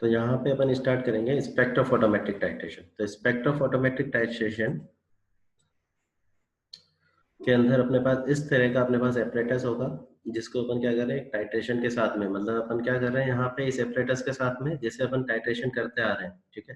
तो यहाँ पे अपन स्टार्ट करेंगे स्पेक्ट्रोफोटोमेट्रिक टाइट्रेशन। तो स्पेक्ट्रोफोटोमेट्रिक टाइट्रेशन के अंदर अपने पास इस तरह का अपने पास एपरेटस होगा, जिसको अपन क्या कर रहे हैं टाइट्रेशन के साथ में, मतलब अपन क्या कर रहे हैं यहाँ पे इस एपरेटस के साथ में जैसे अपन टाइट्रेशन करते आ रहे हैं, ठीक है।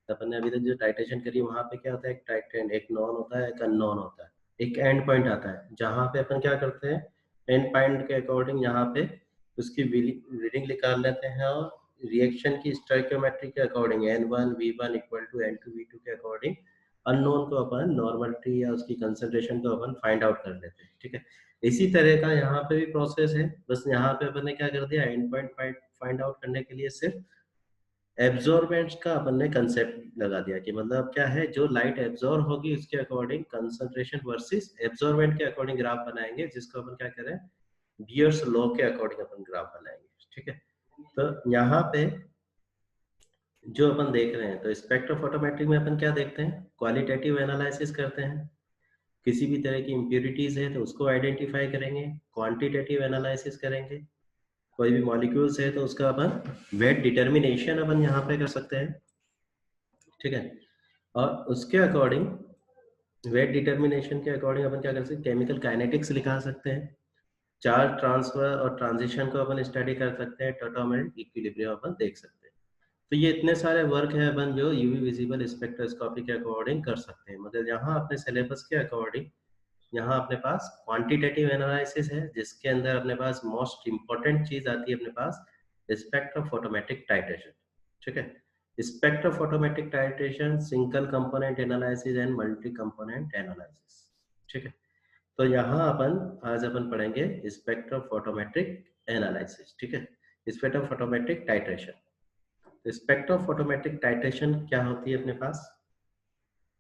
तो अपन ने अभी तक जो टाइट्रेशन करी वहाँ पे क्या होता है, एक टाइट्रेंट, एक नॉन होता है, एक अननोन होता है, एक एंड पॉइंट आता है जहाँ पे अपन क्या करते हैं एंड पॉइंट के अकॉर्डिंग यहाँ पे उसकी रीडिंग निकाल लेते हैं और रिएक्शन की स्टोइकियोमेट्री के according N1 V1 equal to N2 V2 के अकॉर्डिंग अननोन को अपन नॉर्मलिटी या उसकी कंसंट्रेशन को अपन फाइंड आउट कर लेते हैं, ठीक है। इसी तरह का यहाँ पे भी प्रोसेस है, बस यहाँ पे अपन ने क्या कर दिया, एंड पॉइंट फाइंड आउट करने के लिए सिर्फ एब्जॉर्बेंट्स का अपन ने कंसेप्ट लगा दिया कि मतलब क्या है, जो लाइट एब्जॉर्ब होगी उसके अकॉर्डिंग कंसंट्रेशन वर्सेस एब्जॉर्बेंट के अकॉर्डिंग ग्राफ बनाएंगे, जिसको अपन क्या करें बियर्स लॉ के अकॉर्डिंग अपन ग्राफ बनाएंगे, ठीक है। तो यहाँ पे जो अपन देख रहे हैं, तो स्पेक्ट्रोफोटोमेट्री में अपन क्या देखते हैं, क्वालिटेटिव एनालिसिस करते हैं, किसी भी तरह की इम्प्यूरिटीज है तो उसको आइडेंटिफाई करेंगे, क्वांटिटेटिव एनालिसिस करेंगे, कोई भी मॉलिक्यूल्स है तो उसका अपन वेट डिटर्मिनेशन अपन यहाँ पे कर सकते हैं, ठीक है। और उसके अकॉर्डिंग वेट डिटर्मिनेशन के अकॉर्डिंग अपन क्या कर सकते हैं, केमिकल काइनेटिक्स लिखा सकते हैं, चार्ज ट्रांसफर और ट्रांजिशन को अपन स्टडी कर सकते हैं, टोटोमेरिक इक्विलिब्रियम अपन देख सकते हैं। तो ये इतने सारे वर्क है अपन जो यूवी विजिबल स्पेक्ट्रोस्कोपी के अकॉर्डिंग कर सकते हैं, मगर यहाँ अपने सिलेबस के अकॉर्डिंग यहाँ अपने पास क्वांटिटेटिव एनालिसिस है, जिसके अंदर अपने पास मोस्ट इंपॉर्टेंट चीज आती है अपने पास स्पेक्ट्रोफोटोमेट्रिक टाइट्रेशन, ठीक है। Spectrophotometric titration, single component analysis and multi component analysis, ठीक है। तो यहाँ अपन आज अपन पढ़ेंगे स्पेक्ट्रोफोटोमेट्रिक एनालिसिस, ठीक है, स्पेक्ट्रोफोटोमेट्रिक टाइट्रेशन। स्पेक्ट्रोफोटोमेट्रिक टाइट्रेशन क्या होती है अपने पास,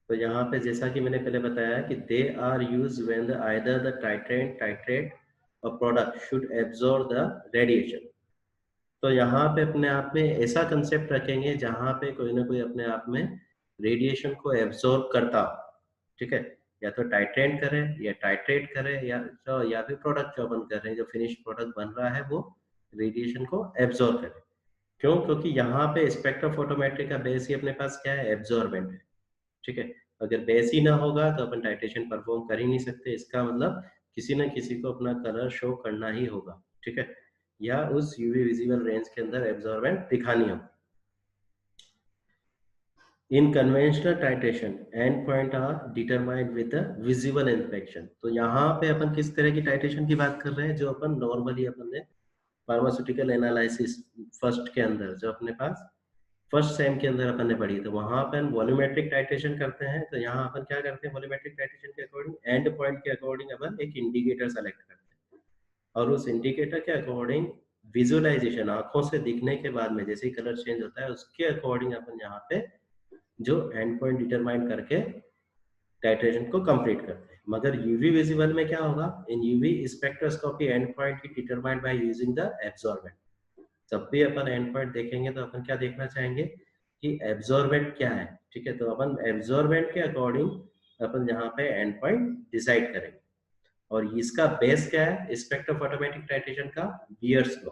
तो यहाँ पे जैसा कि मैंने पहले बताया कि they are use when the either the titrant titrate or product should absorb the radiation. तो यहाँ पे अपने आप में ऐसा कंसेप्ट रखेंगे जहाँ पे कोई ना कोई अपने आप में रेडिएशन को एब्जॉर्ब करता हो, ठीक है, या तो टाइट्रेंट करे या टाइट्रेट करे या फिर प्रोडक्ट जो अपन कर रहे हैं, जो फिनिश प्रोडक्ट बन रहा है वो रेडिएशन को एब्जॉर्ब करे। क्यों, क्योंकि यहाँ पे स्पेक्ट्रोफोटोमेट्री का बेस ही अपने पास क्या है, एब्जॉर्बेंट है, ठीक है। अगर बेस ही ना होगा तो अपन टाइट्रेशन परफॉर्म कर ही नहीं सकते, इसका मतलब किसी न किसी को अपना कलर शो करना ही होगा, ठीक है, या उस यूवी विजिबल रेंज के अंदर एब्जॉर्बेंट दिखानी होगी। In conventional titration end point are determined with the visible inspection. तो यहाँ पे अपन किस तरह की टाइट्रेशन की बात कर रहे हैं, जो अपन नॉर्मली अपन ने फार्मास्यूटिकल एनालिसिस फर्स्ट के अंदर जो अपने पास फर्स्ट सेम के अंदर अपन ने पढ़ी, तो वहां अपन वॉल्यूमेट्रिक टाइट्रेशन करते हैं। तो यहाँ अपन क्या करते हैं, वॉल्यूमेट्रिक टाइट्रेशन के अकॉर्डिंग एंड पॉइंट के अकॉर्डिंग अपन एक इंडिकेटर सेलेक्ट करते हैं, और उस इंडिकेटर के अकॉर्डिंग विजुअलाइजेशन आंखों से दिखने के बाद में जैसे ही कलर चेंज होता है उसके अकॉर्डिंग अपन यहाँ पे जो एंड पॉइंट डिटरमाइन करके टाइट्रेशन को कंप्लीट करते हैं। मगर यूवी विजिबल में क्या होगा, इन यूवी स्पेक्ट्रोस्कोपी एंड पॉइंट की determined by using the absorbent. जब भी अपन एंड पॉइंट देखेंगे तो अपन क्या देखना चाहेंगे कि एब्जॉर्बेंट क्या है, ठीक है। तो अपन एब्जॉर्बेंट के अकॉर्डिंग अपन यहाँ पे एंड पॉइंट डिसाइड करेंगे, और इसका बेस क्या है, स्पेक्ट्रोफोटोमेट्रिक टाइट्रेशन का Beer's law.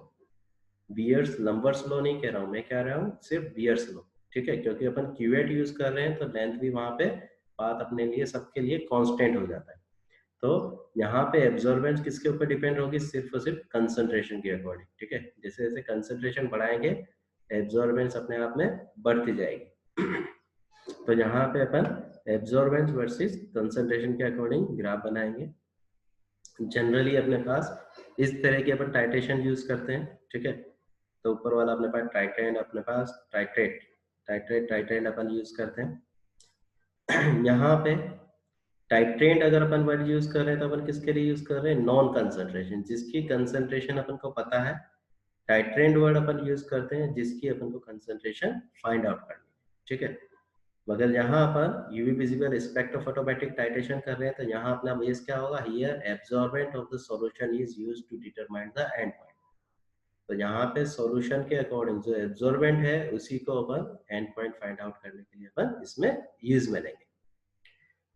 Beer's numbers law नहीं कह रहा हूँ मैं, कह रहा हूँ सिर्फ बियर्स लॉ, ठीक है, क्योंकि अपन क्यूएट यूज कर रहे हैं तो लेंथ भी वहां पे बात अपने लिए सबके लिए कांस्टेंट हो जाता है। तो यहाँ पे एब्जॉर्बेंस किसके ऊपर डिपेंड होगी, सिर्फ और सिर्फ कंसंट्रेशन के अकॉर्डिंग, ठीक है। जैसे जैसे कंसंट्रेशन बढ़ाएंगे एब्जॉर्बेंस अपने आप में बढ़ती जाएगी। तो यहाँ पे अपन एब्जॉर्बेंस वर्सेस कंसंट्रेशन के अकॉर्डिंग ग्राफ बनाएंगे। जनरली अपने पास इस तरह की अपन टाइट्रेशन यूज करते हैं, ठीक है। तो ऊपर वाला अपने पास टाइट्रेंट, अपने पास टाइट्रेट टाइट्रेंट अपन यूज करते हैं। यहाँ पे टाइट्रेंट अगर अपन वर्ड यूज कर रहे हैं तो अपन किसके लिए यूज कर रहे हैं, नॉन कंसंट्रेशन, जिसकी कंसंट्रेशन अपन को पता है। टाइट्रेंट वर्ड अपन यूज करते हैं जिसकी अपन को कंसंट्रेशन फाइंड आउट करनी है, ठीक है। मगर यहाँ अपन यूवी विजिबल स्पेक्ट्रोफोटोमेट्रिक टाइट्रेशन कर रहे हैं, तो यहाँ अपना बेस क्या होगा, here absorbent of the solution is used to determine the end point. तो यहाँ पे सॉल्यूशन के अकॉर्डिंग जो एब्जॉर्बेंट है उसी को अपन एंड पॉइंट फाइंड आउट करने के लिए अपन इसमें यूज में लेंगे।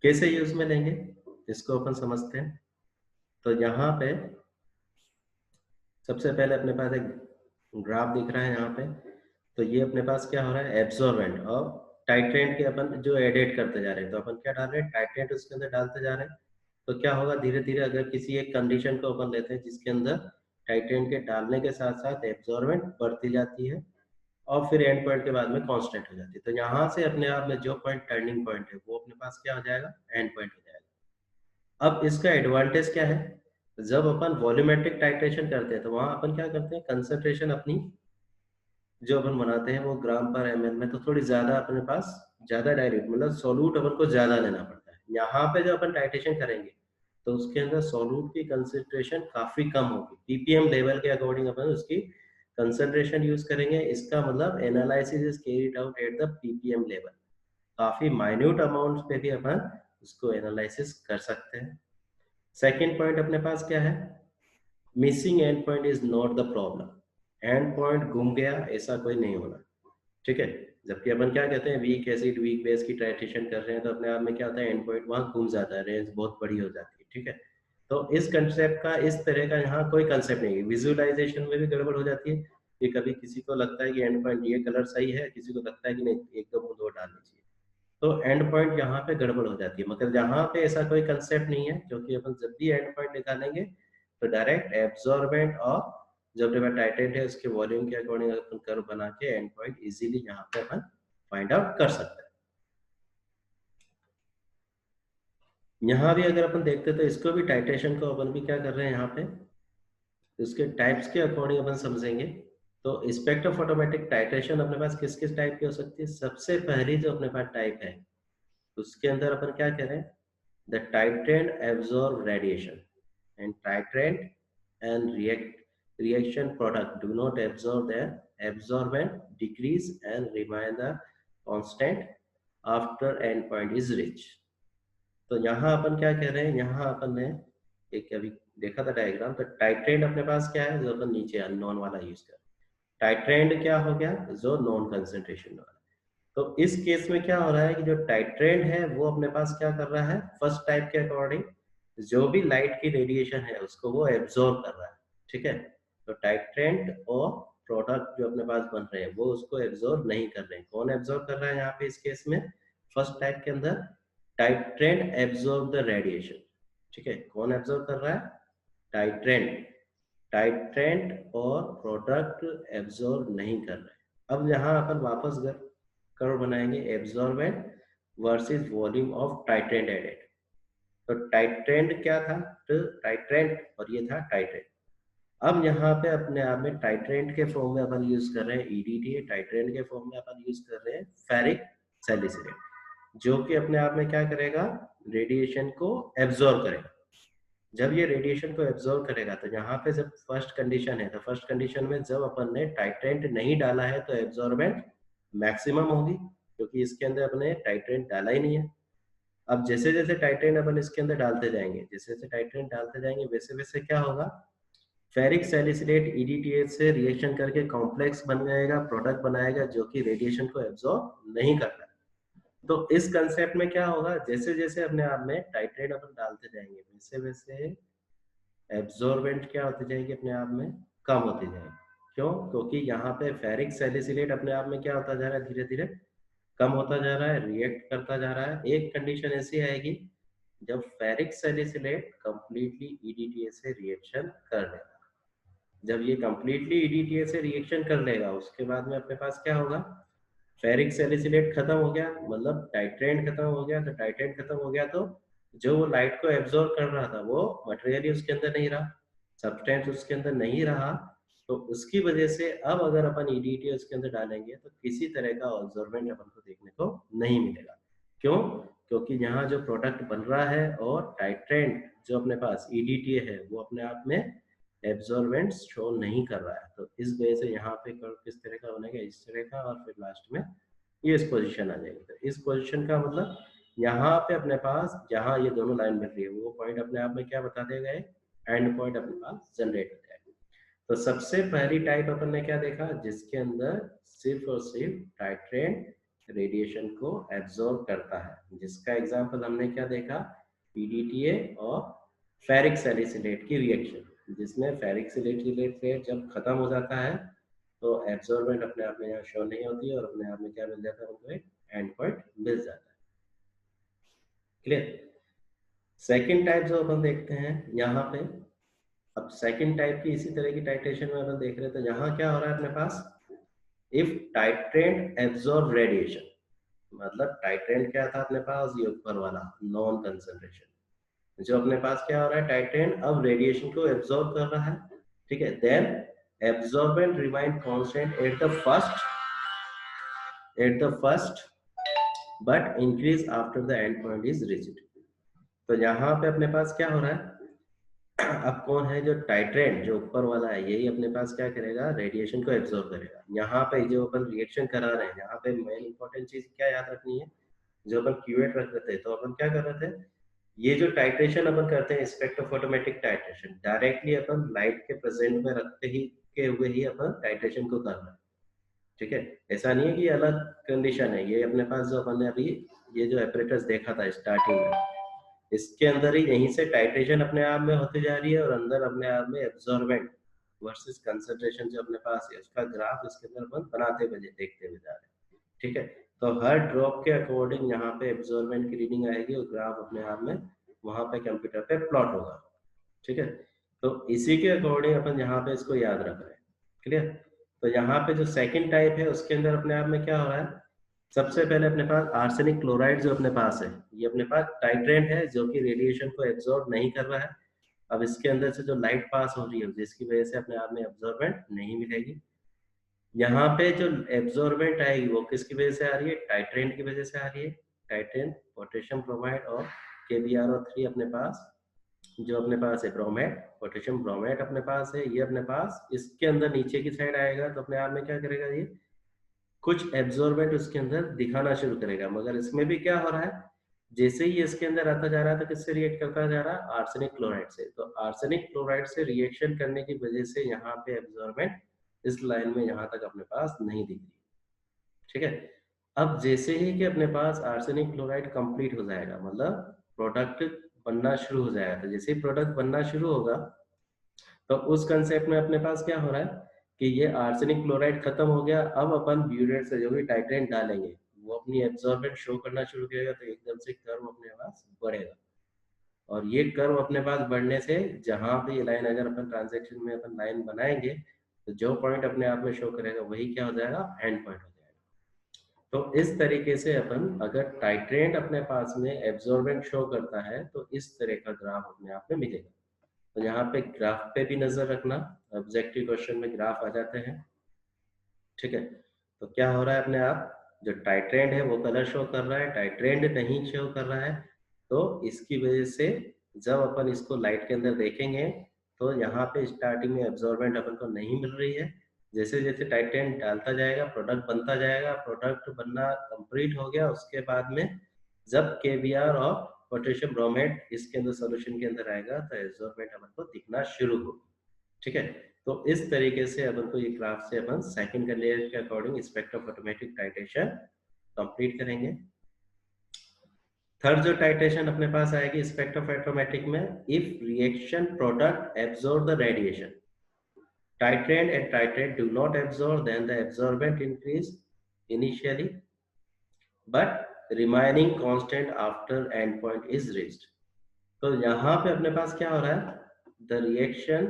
कैसे यूज में लेंगे इसको अपन समझते हैं। तो यहाँ पे सबसे पहले अपने पास एक ग्राफ दिख रहा है यहाँ पे, तो ये अपने पास क्या हो रहा है, एब्जॉर्बेंट और टाइट्रेंट के अपन जो एडिट करते जा रहे हैं, तो अपन क्या डाल रहे हैं, टाइट्रेंट उसके अंदर डालते जा रहे हैं। तो क्या होगा, धीरे धीरे अगर किसी एक कंडीशन को अपन लेते हैं जिसके अंदर टाइट्रेंट के डालने के साथ साथ एब्जॉर्बेंट बढ़ती जाती है और फिर एंड पॉइंट के बाद में कांस्टेंट हो जाती है, तो यहाँ से अपने आप में जो पॉइंट टर्निंग पॉइंट है वो अपने पास क्या हो जाएगा, एंड पॉइंट हो जाएगा। अब इसका एडवांटेज क्या है, जब अपन वॉल्यूमेट्रिक टाइट्रेशन करते हैं तो वहां अपन क्या करते हैं, कंसंट्रेशन अपनी जो अपन बनाते हैं वो ग्राम पर एमएल में, तो थोड़ी ज्यादा अपने पास ज्यादा डायल्यूट मतलब सोलूट अपन को ज्यादा लेना पड़ता है। यहाँ पे जो अपन टाइट्रेशन करेंगे तो उसके अंदर सोलूट की कंसंट्रेशन काफी कम होगी, पीपीएम लेवल के अकॉर्डिंग अपन उसकी कंसंट्रेशन यूज करेंगे। इसका मतलब analysis is carried out at the ppm level, काफी माइन्यूट अमाउंट पे भी अपन उसको एनालिसिस कर सकते हैं। सेकेंड पॉइंट अपने पास क्या है, missing and point is not the problem, and point घूम गया ऐसा कोई नहीं होना, ठीक है। जबकि अपन क्या कहते हैं, वीक एसिड वीक बेस की टाइट्रेशन कर रहे हैं तो अपने आप में क्या होता है, एंड पॉइंट वहां घूम जाता है, रेंज बहुत बड़ी हो जाती है, ठीक है। तो इस कंसेप्ट का, इस तरह का यहाँ कोई कंसेप्ट नहीं है, विजुअलाइजेशन में भी गड़बड़ हो जाती है कि कभी किसी को लगता है कि एंड पॉइंट ये कलर सही है, किसी को लगता है कि नहीं एक दो बूंद और डालनी चाहिए, तो एंड पॉइंट यहाँ पे गड़बड़ हो जाती है। मगर यहाँ पे ऐसा कोई कंसेप्ट नहीं है, क्योंकि अपन जब भी एंड पॉइंट निकालेंगे तो डायरेक्ट एब्जॉर्बेंट और जो अपने पास टाइटेंट है उसके वॉल्यूम के अकॉर्डिंग अपन कर्व बना के एंड पॉइंट इजीली यहाँ पे अपन फाइंड आउट कर सकते हैं। यहाँ भी अगर अपन देखते तो इसको भी टाइट्रेशन को अपन भी क्या कर रहे हैं यहाँ पे, उसके टाइप्स के अकॉर्डिंग अपन समझेंगे। तो स्पेक्ट्रोफोटोमेट्रिक टाइट्रेशन अपने पास किस किस टाइप की हो सकती है, सबसे पहली जो अपने पास टाइप है उसके अंदर अपन क्या कह रहे हैं, the titrant absorb radiation and titrant and reaction product do not absorb their absorbent decrease and remain the constant after endpoint is reached। तो यहाँ अपन क्या कह रहे हैं, यहाँ अपन ने एक अभी देखा था डायग्राम, तो टाइट्रेंट अपने पास क्या है, जो अपन नीचे अननोन वाला यूज कर, टाइट्रेंट क्या हो गया, जो नॉन कंसेंट्रेशन वाला। तो इस केस में क्या हो रहा है कि जो टाइट्रेंट है वो अपने पास क्या कर रहा है, फर्स्ट टाइप के अकॉर्डिंग जो भी लाइट की रेडिएशन है उसको वो एब्जॉर्ब कर रहा है, ठीक है। तो टाइट्रेंट और प्रोडक्ट जो अपने पास बन रहे हैं वो उसको एब्जॉर्ब नहीं कर रहे हैं। कौन एब्जॉर्ब कर रहा है यहाँ पे इस केस में, फर्स्ट टाइप के अंदर टाइट्रेंट एब्जॉर्ब द रेडिएशन, ठीक है। कौन एब्जॉर्ब कर रहा है, टाइट्रेंट, टाइट्रेंट और प्रोडक्ट एब्जॉर्ब नहीं कर रहे। अब यहाँ अपन वापस कर्व बनाएंगे, absorbent versus volume of titrant added. तो टाइट्रेंट क्या था, तो टाइट्रेंट और ये था टाइट्रेंट। अब यहाँ पे अपने आप में टाइट्रेंट के फॉर्म में अपन यूज कर रहे हैं ईडीटी, टाइट्रेंट के फॉर्म में अपन यूज कर रहे हैं फेरिक सैलिसिलेट, जो कि अपने आप में क्या करेगा, रेडिएशन को एब्जॉर्ब करेगा। जब ये रेडिएशन को एब्जॉर्ब करेगा तो यहाँ पे जब फर्स्ट कंडीशन है, तो फर्स्ट कंडीशन में जब अपन ने टाइट्रेंट नहीं डाला है तो एब्जॉर्बेंट मैक्सिमम होगी, क्योंकि इसके अंदर अपने टाइट्रेंट डाला ही नहीं है। अब जैसे जैसे टाइट्रेंट अपन इसके अंदर डालते जाएंगे, जैसे जैसे टाइट्रेंट डालते जाएंगे वैसे वैसे क्या होगा, फेरिक सैलिसिलेट ईडीटीएच से रिएक्शन करके कॉम्प्लेक्स बन जाएगा, प्रोडक्ट बनाएगा जो कि रेडिएशन को एब्जॉर्ब नहीं करता। तो इस कंसेप्ट में क्या होगा, जैसे जैसे अपने आप में टाइट्रेट अपन डालते जाएंगे वैसे वैसे एब्जॉर्बेंट क्या होती जाएगी, अपने आप में कम होती जाएगी। क्यों, क्योंकि यहाँ पे फेरिक सैलिसिलेट अपने आप में क्या होता जा रहा है, धीरे धीरे कम होता जा रहा है, रिएक्ट करता जा रहा है। एक कंडीशन ऐसी आएगी जब फेरिक सैलिसिलेट कंप्लीटली ईडीटीए से रिएक्शन कर लेगा। जब ये कंप्लीटली ईडीटीए से रिएक्शन कर लेगा उसके बाद में अपने पास क्या होगा, फेरिक सैलिसिलेट खत्म हो गया, मतलब टाइट्रेंट खत्म हो गया। तो टाइट्रेंट खत्म हो गया तो जो वो लाइट को एब्जॉर्ब कर रहा था वो मटेरियल ही उसके अंदर नहीं रहा, सब्सटेंस उसके अंदर नहीं रहा। तो उसकी वजह से अब अगर अपन ईडीटी उसके अंदर डालेंगे तो किसी तरह का ऑब्जॉर्बेंट अपन को देखने को नहीं मिलेगा। क्यों, क्योंकि यहाँ जो प्रोडक्ट बन रहा है और टाइट्रेंट जो अपने पास ईडीटी है वो अपने आप में एब्जॉर्बेंट शो नहीं कर रहा है। तो इस वजह से यहाँ पे कर्व किस तरह का बनेगा, इस तरह का, और फिर लास्ट में ये इस पोजीशन आ जाएगी। तो इस पोजीशन का मतलब यहाँ पे अपने पास जहाँ ये दोनों लाइन मिल रही है वो पॉइंट अपने आप में क्या बता देगा, एंड पॉइंट अपने पास जनरेट हो जाएगा। तो सबसे पहली टाइप अपन ने क्या देखा, जिसके अंदर सिर्फ और सिर्फ टाइट्रेंट रेडिएशन को एब्जॉर्ब करता है, जिसका एग्जांपल हमने क्या देखा, पीडीटीए और फेरिक सैलिसिलेट की रिएक्शन, जिसमें फेरिक सैलिसिलेट जब खत्म हो जाता है तो एब्जॉर्बेंट अपने आप में यहाँ शो नहीं होती है और अपने आप में क्या मिल जाता है, हमको एक एंड पॉइंट मिल जाता है। क्लियर। सेकेंड टाइप जो अपन देखते हैं यहाँ पे, अब सेकेंड टाइप की इसी तरह की टाइट्रेशन में अपन देख रहे हैं, तो यहाँ क्या हो रहा है अपने पास, इफ टाइट्रेंट एब्जॉर्ब रेडिएशन, मतलब टाइट्रेंट क्या था अपने पास, ये ऊपर वाला नॉन कंसंट्रेशन, जो अपने पास क्या हो रहा है, टाइट्रेंट अब रेडिएशन को एब्जॉर्ब कर रहा है, ठीक है, then absorbent remain constant at the first but increase after the end point is reached. तो यहाँ पे अपने पास क्या हो रहा है, अब कौन है जो टाइट्रेंट जो ऊपर वाला है, यही अपने पास क्या करेगा, रेडिएशन को एब्जॉर्ब करेगा। यहाँ पे जो अपन रिएक्शन करा रहे हैं, यहाँ पे मेन इंपॉर्टेंट चीज क्या याद रखनी है, जो अपन क्यूएट रख रहे थे, तो अपन क्या कर रहे थे, ये जो टाइट्रेशन अपन करते हैं स्पेक्ट्रोफोटोमेट्रिक टाइट्रेशन, डायरेक्टली अपन लाइट के प्रेजेंट में रखते ही के हुए ही अपन टाइट्रेशन को कर रहे हैं, ठीक है। ऐसा नहीं है कि अलग कंडीशन है, ये अपने पास जो अपन ने अभी ये जो एपरेटस देखा था स्टार्टिंग में, इसके अंदर ही यहीं से टाइट्रेशन अपने आप में होती जा रही है और अंदर अपने आप में एब्जॉर्बेंट वर्सेस कंसंट्रेशन जो अपने पास है उसका ग्राफ इसके अंदर अपन बनाते हुए देखते हुए जा रहे हैं, ठीक है। तो हर ड्रॉप के अकॉर्डिंग यहाँ पे एब्जॉर्बेंट की रीडिंग आएगी और ग्राफ अपने आप में वहां पे कंप्यूटर पे प्लॉट होगा, ठीक है। तो इसी के अकॉर्डिंग अपन यहाँ पे इसको याद रख रहे हैं। क्लियर। तो यहाँ पे जो सेकंड टाइप है उसके अंदर अपने आप में क्या हो रहा है, सबसे पहले अपने पास आर्सेनिक क्लोराइड जो अपने पास है, ये अपने पास टाइट्रेंट है जो कि रेडिएशन को एब्जॉर्ब नहीं कर रहा है। अब इसके अंदर से जो लाइट पास हो रही है जिसकी वजह से अपने आप में एब्जॉर्बेंट नहीं मिलेगी। यहाँ पे जो एब्जॉर्बेंट आएगी वो किसकी वजह से आ रही है, टाइट्रेंट की वजह से आ रही है। टाइट्रेंट, पोटेशियम ब्रोमाइड और KBrO3 अपने पास जो अपने पास है, ब्रोमेट, पोटेशियम ब्रोमेट अपने पास है, ये अपने पास इसके अंदर नीचे की साइड आएगा तो अपने आप में क्या करेगा, ये कुछ एब्जॉर्बेंट उसके अंदर दिखाना शुरू करेगा। मगर इसमें भी क्या हो रहा है, जैसे ही इसके अंदर आता जा रहा है तो किससे रिएक्ट करता जा रहा है, आर्सेनिक क्लोराइड से। तो आर्सेनिक क्लोराइड से रिएक्शन करने की वजह से यहाँ पे एब्जॉर्बेंट इस लाइन में यहाँ तक अपने पास नहीं दिख रही, ठीक है। अब जैसे ही कि अपने पास आर्सेनिक क्लोराइड कंप्लीट हो जाएगा, मतलब प्रोडक्ट बनना शुरू हो जाएगा, तो जैसे ही प्रोडक्ट बनना शुरू होगा तो उस कंसेप्ट में अपने पास क्या हो रहा है कि ये आर्सेनिक क्लोराइड खत्म हो गया, अब अपन ब्यूरेट से जो भी टाइट्रेंट डालेंगे वो अपनी एब्जॉर्बेंट शो करना शुरू करेगा, तो एकदम से कर्व अपने पास बढ़ेगा। और ये कर्व अपने पास बढ़ने से जहां पे ये लाइन, अगर अपन ट्रांजेक्शन में अपन लाइन बनाएंगे तो जो पॉइंट अपने आप में शो करेगा वही क्या हो जाएगा, एंड पॉइंट हो जाएगा। तो इस तरीके से अपन अगर टाइट्रेंट अपने पास में एब्जॉर्बेंट शो करता है तो इस तरह का ग्राफ अपने आप में मिलेगा। तो यहाँ पे ग्राफ पे भी नजर रखना, ऑब्जेक्टिव क्वेश्चन में ग्राफ आ जाते हैं, ठीक है। तो क्या हो रहा है अपने आप, जो टाइट्रेंड है वो कलर शो कर रहा है, टाइट्रेंड नहीं शो कर रहा है, तो इसकी वजह से जब अपन इसको लाइट के अंदर देखेंगे तो यहाँ पे स्टार्टिंग में एब्जॉर्बेंट अपन को नहीं मिल रही है। जैसे जैसे टाइट्रेंड डालता जाएगा प्रोडक्ट बनता जाएगा, प्रोडक्ट बनना कंप्लीट हो गया, उसके बाद में जब KBr और पोटेशियम ब्रोमेट इसके अंदर सोल्यूशन के अंदर आएगा तो एब्जॉर्बेंट अपन को दिखना शुरू होगा, ठीक है। तो इस तरीके से अपन को ये ग्राफ से अपन सेकंड का लेयर के अकॉर्डिंग स्पेक्ट्रोफोटोमेट्रिक टाइट्रेशन कंप्लीट करेंगे। थर्ड जो टाइट्रेशन अपने पास आएगी स्पेक्ट्रोफोटोमेट्रिक में, if reaction product absorb the radiation, titrant and titrate do not absorb, then the absorbent increase initially but remaining constant after endpoint is reached। तो यहाँ पे अपने पास क्या हो रहा है, the reaction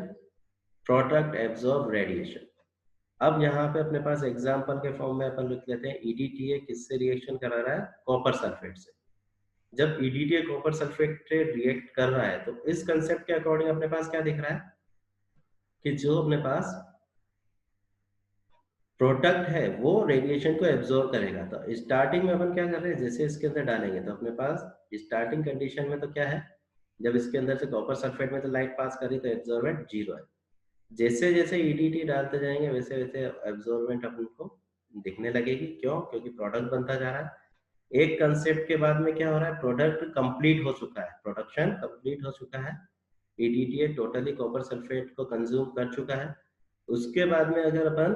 product absorb radiation. अब यहाँ पे अपने पास एग्जांपल के फॉर्म में अपन लिख लेते हैं, EDTA किससे रिएक्शन करा रहा है, कॉपर सल्फेट से। जब EDTA कॉपर सल्फेट से रिएक्ट कर रहा है तो इस कंसेप्ट के अकॉर्डिंग अपने पास क्या दिख रहा है कि जो अपने पास प्रोडक्ट है वो रेडिएशन को एब्जॉर्ब करेगा। तो स्टार्टिंग में अपन क्या कर रहे हैं, जैसे इसके अंदर डालेंगे तो अपने पास स्टार्टिंग कंडीशन में तो क्या है, जब इसके अंदर से कॉपर सल्फेट में तो लाइट पास करी तो एब्जॉर्बेंट 0 है। जैसे जैसे EDT डालते जाएंगे वैसे वैसे एब्जॉर्बेंट अपन को दिखने लगेगी। क्यों, क्योंकि प्रोडक्ट बनता जा रहा है। एक कंसेप्ट के बाद में क्या हो रहा है, प्रोडक्ट कंप्लीट हो चुका है, प्रोडक्शन कंप्लीट हो चुका है, EDTA टोटली कॉपर सल्फेट को कंज्यूम कर चुका है। उसके बाद में अगर अपन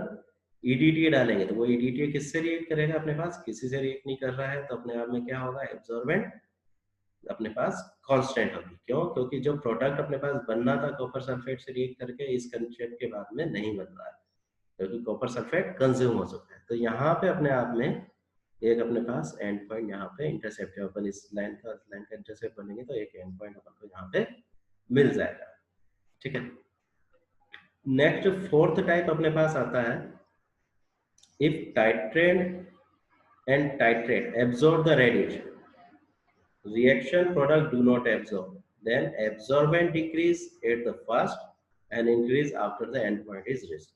EDTA डालेंगे तो वो EDTA किससे रिएक्ट करेगा, अपने पास किसी से रिएक्ट नहीं कर रहा है, तो अपने आप में क्या होगा, एब्जॉर्बेंट अपने पास कांस्टेंट होगी। क्यों, क्योंकि जो प्रोडक्ट अपने पास बनना था कॉपर सल्फेट से रिएक्ट करके इस कंसेप्ट के बाद में नहीं बन रहा है। क्योंकि कॉपर सल्फेट कंज्यूम हो चुका है। तो यहाँ पे अपने आप में एक अपने पास एंड पॉइंट यहाँ पे इंटरसेप्ट है, अपन इस लाइन का इंटरसेप्ट बनेंगे तो एक एंड पॉइंट अपन को यहाँ पे मिल जाएगा। ठीक है, नेक्स्ट फोर्थ टाइप अपने पास आता है, if titrate and titrate absorb the radiation, reaction product do not absorb, then absorbance decrease at the first and increase after the end point is reached.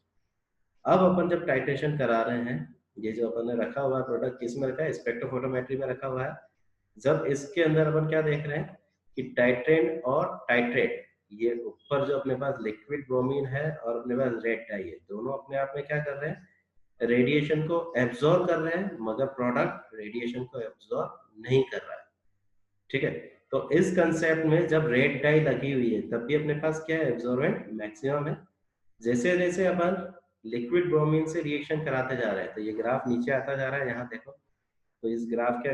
अब अपन जब टाइट्रेशन करा रहे हैं, ये जो अपन ने रखा हुआ है प्रोडक्ट किस में रखा है, स्पेक्ट्रोफोटोमेट्री में रखा हुआ है। जब इसके अंदर अपन क्या देख रहे हैं कि टाइट्रेट और टाइट्रेट, ये ऊपर जो अपने पास लिक्विड ब्रोमीन है और अपने पास रेड डाई है, दोनों अपने आप में क्या कर रहे हैं, रेडिएशन को एब्जॉर्ब कर रहे हैं, मगर प्रोडक्ट रेडिएशन को एब्जॉर्ब नहीं कर रहा है। ठीक है, तो इस कंसेप्ट में जब रेड डाई लगी हुई है तब भी अपने पास क्या है, एब्जॉर्बेंट मैक्सिमम है। जैसे जैसे अपन लिक्विड ब्रोमीन से रिएक्शन कराते जा रहे हैं तो ये ग्राफ नीचे आता जा रहा है, यहाँ देखो। तो इस ग्राफ के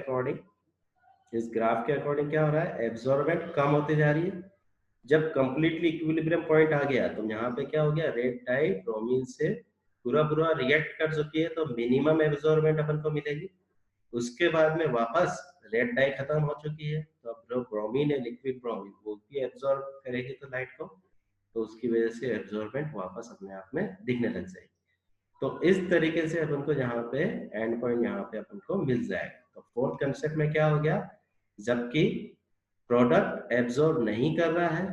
अकॉर्डिंग क्या हो रहा है, एब्जॉर्बेंट कम होती जा रही है। जब कंप्लीटली इक्विलिब्रियम पॉइंट आ गया तो यहाँ पे क्या हो गया, रेड डाई ब्रोमीन से पूरा पूरा रिएक्ट कर चुकी है, तो मिनिमम एब्जॉर्बेंट अपन को मिलेगी। उसके बाद में वापस रेड डाई खत्म हो चुकी है, तो अब जो ब्रोमीन है, लिक्विड ब्रोमीन, वो भी एब्जॉर्ब करेगी तो लाइट को, तो उसकी वजह से एब्जॉर्बेंट वापस अपने आप में दिखने लग जाएगी। तो इस तरीके से अपन को यहाँ पे एंड पॉइंट यहाँ पे अपन को मिल जाएगा। तो फोर्थ कंसेप्ट में क्या हो गया, जबकि प्रोडक्ट एब्जॉर्ब नहीं कर रहा है,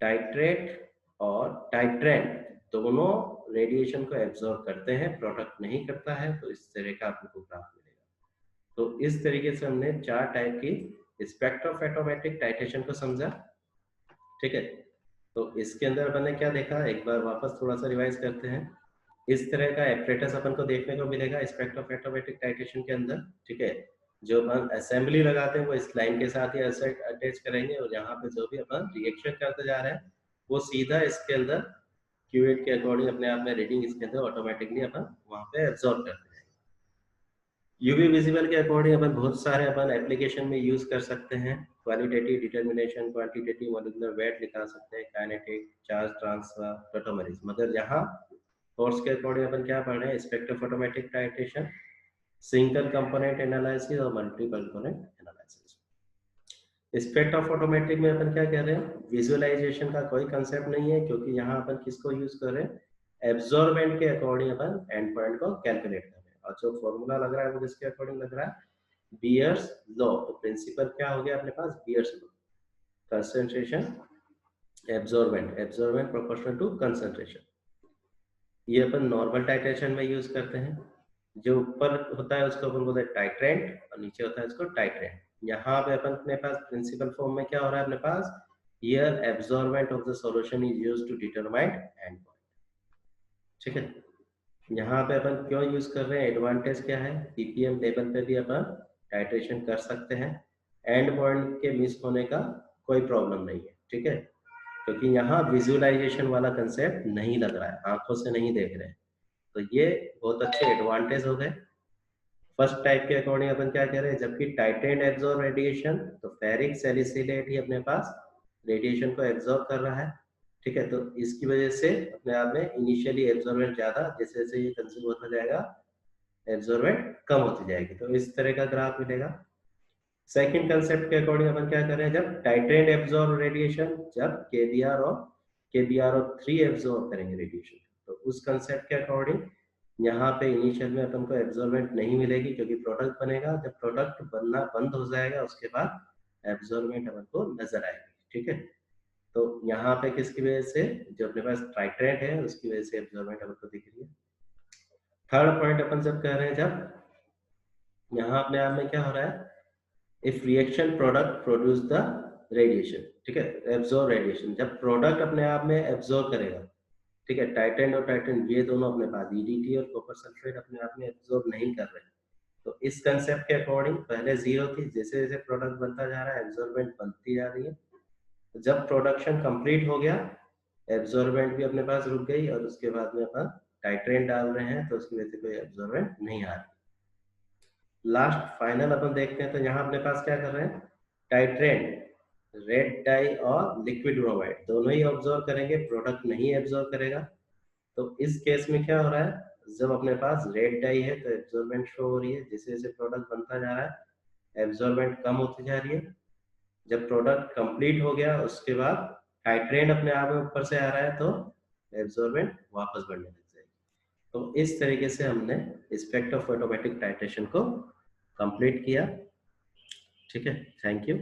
टाइट्रेट और टाइट्रेंट दोनों रेडिएशन को एब्जॉर्ब करते हैं, प्रोडक्ट नहीं करता है, तो इस तरह का आपको ग्राफ मिलेगा। तो इस तरीके से हमने 4 टाइप की स्पेक्ट्रोफोटोमेट्रिक टाइट्रेशन को समझा। ठीक है, तो इसके अंदर अपन ने क्या देखा, एक बार वापस थोड़ा सा रिवाइज करते हैं। इस तरह का एपरेटस अपन को देखने को मिलेगा स्पेक्ट्रोफोटोमेट्रिक टाइट्रेशन के अंदर। ठीक है, जो अपन असेंबली लगाते हैं वो इस लाइन के साथ ही अटैच करेंगे, और यहाँ पे जो भी अपन रिएक्शन करते जा रहे हैं वो सीधा इसके अंदर क्यूएट के अकॉर्डिंग अपने आप में रीडिंग इसके अंदर ऑटोमेटिकली अपन वहाँ पे एब्जॉर्ब करते हैं। यूवी विजिबल के अकॉर्डिंग अपन बहुत सारे अपन एप्लीकेशन में यूज कर सकते हैं। Qualitative determination, quantitative molecular weight निकाल सकते हैं, काइनेटिक, चार्ज ट्रांसफर, टोटोमेरिज। मगर यहाँ कोर्स के अकॉर्डिंग अपन क्या पढ़ रहे हैं, spectrophotometric titration, single component analysis और मल्टी कंपोनेंट एनालिसिस। स्पेक्ट्रोफोटोमेट्रिक में अपन क्या कह रहे हैं, विजुअलाइजेशन का कोई कंसेप्ट नहीं है, क्योंकि यहाँ अपन किसको यूज कर रहे हैं, एब्जॉर्बेंट के अकॉर्डिंग अपन एंड पॉइंट को कैलकुलेट कर रहे हैं। और जो फॉर्मूला लग रहा है वो किसके अकॉर्डिंग लग रहा है, बियर्स लॉ। तो प्रिंसिपल क्या हो गया अपने पास, Beer's law, concentration absorbent proportional to concentration. ये अपन नॉर्मल टाइट्रेशन में यूज करते हैं। जो ऊपर होता है उसको अपन बोलते हैं टाइट्रेंट, और नीचे होता है उसको टाइट्रेंट। यहाँ पे अपन अपने पास प्रिंसिपल फॉर्म में क्या हो रहा है अपने पास, here absorbent of the solution is used to determine end point. ठीक है, यहाँ पे अपन क्यों यूज कर रहे हैं, एडवांटेज क्या है, पीपीएम लेवल पे भी अपन टाइट्रेशन कर सकते हैं, एंड पॉइंट के मिस होने का कोई प्रॉब्लम नहीं है। ठीक है, क्योंकि यहाँ विजुअलाइजेशन वाला कंसेप्ट नहीं लग रहा है, आंखों से नहीं देख रहे हैं, तो ये बहुत अच्छे एडवांटेज हो गए। फर्स्ट टाइप के अकॉर्डिंग अपन क्या कह रहे हैं, जबकि टाइटेंट एब्जॉर्ब रेडिएशन, तो फेरिक सैलिसिलेट ही अपने पास रेडिएशन को एब्जॉर्ब कर रहा है। ठीक है, तो इसकी वजह से अपने आप में इनिशियली एब्जॉर्बेंट ज्यादा, जैसे जैसे ये कंज्यूम होता जाएगा एब्जॉर्बेंट कम होती जाएगी। तो इस तरह का ग्राफ मिलेगा। सेकंड कंसेप्ट के अकॉर्डिंग अपन क्या कर रहे हैं, जब टाइटेंट एब्जॉर्ब रेडिएशन, जब KBr और 3 एब्जॉर्ब करेंगे रेडिएशन, तो उस कंसेप्ट के अकॉर्डिंग यहाँ पे इनिशियल में अपन को एब्जॉर्बेंट नहीं मिलेगी, क्योंकि प्रोडक्ट बनेगा, जब प्रोडक्ट बनना बंद हो जाएगा उसके बाद एब्जॉर्बेंट अपन को नजर आएगी। ठीक है, तो यहाँ पे किसकी वजह से, जो अपने पास टाइट्रेंट है उसकी वजह से एब्जॉर्बेंट अपन को दिख रही है। थर्ड पॉइंट अपन जब कह रहे हैं, जब यहाँ अपने आप में क्या हो रहा है, if reaction product produce the radiation, ठीक है, एब्जॉर्ब रेडिएशन, जब प्रोडक्ट अपने आप में एब्जॉर्ब करेगा। ठीक है, टाइटेंट और टाइटेंट ये दोनों अपने पास EDT और कॉपर सल्फेट अपने आप में एब्जॉर्ब नहीं कर रहे हैं। तो इस कंसेप्ट के अकॉर्डिंग पहले जीरो थी, जैसे जैसे प्रोडक्ट बनता जा रहा है एब्जॉर्बेंट बनती जा रही है। तो जब प्रोडक्शन कंप्लीट हो गया, एब्जॉर्बेंट भी अपने पास रुक गई, और उसके बाद में अपन टाइट्रेंट डाल रहे हैं, तो उसकी वजह से कोई एब्जॉर्बेंट नहीं आ रही। लास्ट फाइनल अपन देखते हैं, तो यहाँ अपने पास क्या कर रहे हैं, टाइट्रेंट रेड डाई और लिक्विड ब्रोमाइड दोनों ही ऑब्जर्व करेंगे, प्रोडक्ट नहीं ऑब्जर्व करेगा। तो इस केस में क्या हो रहा है, जब अपने पास रेड डाई है तो एब्जॉर्बेंट शो हो रही है, जैसे जैसे प्रोडक्ट बनता जा रहा है एब्जॉर्बेंट कम होती जा रही है। जब प्रोडक्ट कंप्लीट हो गया उसके बाद टाइट्रेंट अपने आप में ऊपर से आ रहा है तो एब्जॉर्बेंट वापस बढ़ने लग जाएगी। तो इस तरीके से हमने स्पेक्ट्रोफोटोमेट्रिक टाइट्रेशन को कंप्लीट किया। ठीक है, थैंक यू।